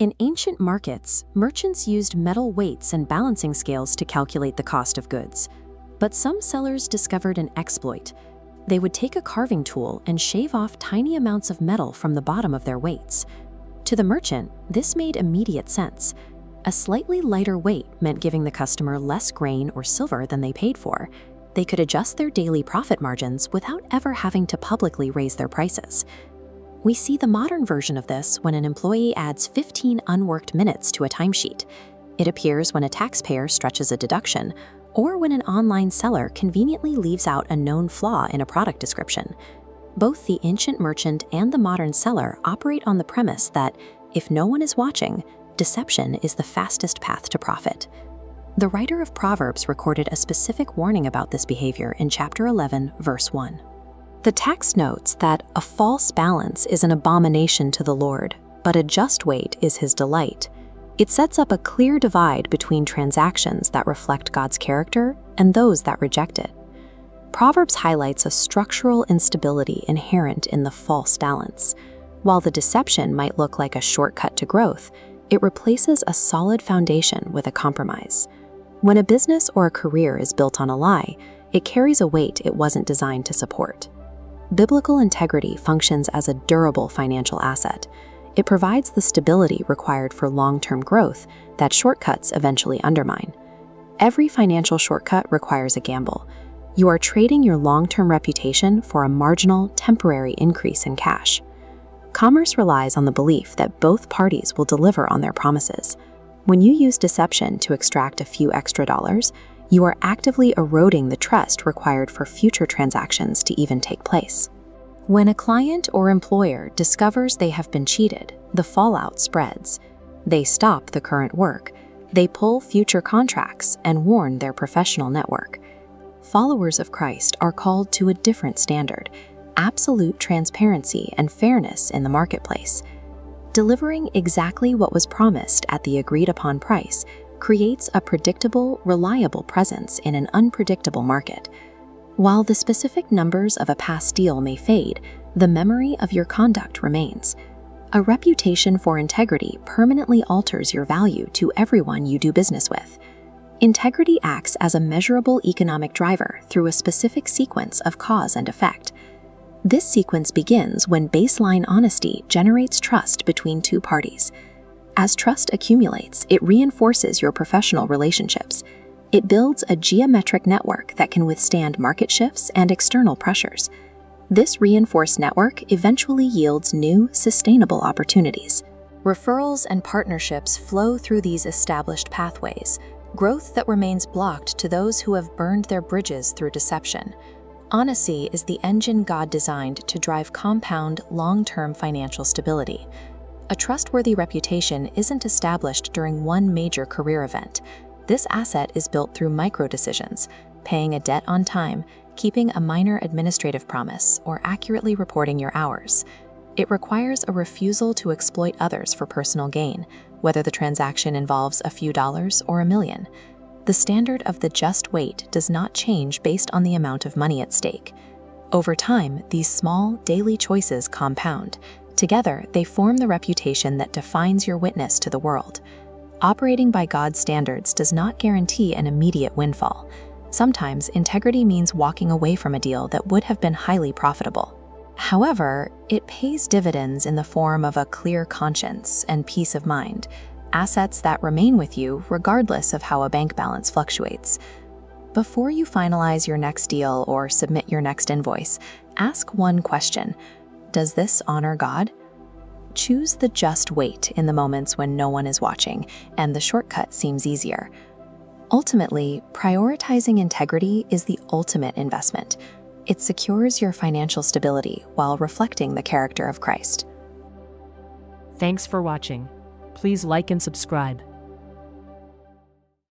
In ancient markets, merchants used metal weights and balancing scales to calculate the cost of goods. But some sellers discovered an exploit. They would take a carving tool and shave off tiny amounts of metal from the bottom of their weights. To the merchant, this made immediate sense. A slightly lighter weight meant giving the customer less grain or silver than they paid for. They could adjust their daily profit margins without ever having to publicly raise their prices. We see the modern version of this when an employee adds 15 unworked minutes to a timesheet. It appears when a taxpayer stretches a deduction, or when an online seller conveniently leaves out a known flaw in a product description. Both the ancient merchant and the modern seller operate on the premise that, if no one is watching, deception is the fastest path to profit. The writer of Proverbs recorded a specific warning about this behavior in chapter 11, verse 1. The text notes that a false balance is an abomination to the Lord, but a just weight is his delight. It sets up a clear divide between transactions that reflect God's character and those that reject it. Proverbs highlights a structural instability inherent in the false balance. While the deception might look like a shortcut to growth, it replaces a solid foundation with a compromise. When a business or a career is built on a lie, it carries a weight it wasn't designed to support. Biblical integrity functions as a durable financial asset. It provides the stability required for long-term growth that shortcuts eventually undermine. Every financial shortcut requires a gamble. You are trading your long-term reputation for a marginal, temporary increase in cash. Commerce relies on the belief that both parties will deliver on their promises. When you use deception to extract a few extra dollars, you are actively eroding the trust required for future transactions to even take place. When a client or employer discovers they have been cheated, the fallout spreads. They stop the current work, they pull future contracts, and warn their professional network. Followers of Christ are called to a different standard: absolute transparency and fairness in the marketplace. Delivering exactly what was promised at the agreed-upon price creates a predictable, reliable presence in an unpredictable market. While the specific numbers of a past deal may fade, the memory of your conduct remains. A reputation for integrity permanently alters your value to everyone you do business with. Integrity acts as a measurable economic driver through a specific sequence of cause and effect. This sequence begins when baseline honesty generates trust between two parties. As trust accumulates, it reinforces your professional relationships. It builds a geometric network that can withstand market shifts and external pressures. This reinforced network eventually yields new, sustainable opportunities. Referrals and partnerships flow through these established pathways, growth that remains blocked to those who have burned their bridges through deception. Honesty is the engine God designed to drive compound, long-term financial stability. A trustworthy reputation isn't established during one major career event. This asset is built through micro-decisions: paying a debt on time, keeping a minor administrative promise, or accurately reporting your hours. It requires a refusal to exploit others for personal gain, whether the transaction involves a few dollars or $1 million. The standard of the just weight does not change based on the amount of money at stake. Over time, these small, daily choices compound. Together, they form the reputation that defines your witness to the world. Operating by God's standards does not guarantee an immediate windfall. Sometimes, integrity means walking away from a deal that would have been highly profitable. However, it pays dividends in the form of a clear conscience and peace of mind, assets that remain with you regardless of how a bank balance fluctuates. Before you finalize your next deal or submit your next invoice, ask one question: does this honor God? Choose the just weight in the moments when no one is watching and the shortcut seems easier. Ultimately, prioritizing integrity is the ultimate investment. It secures your financial stability while reflecting the character of Christ. Thanks for watching. Please like and subscribe.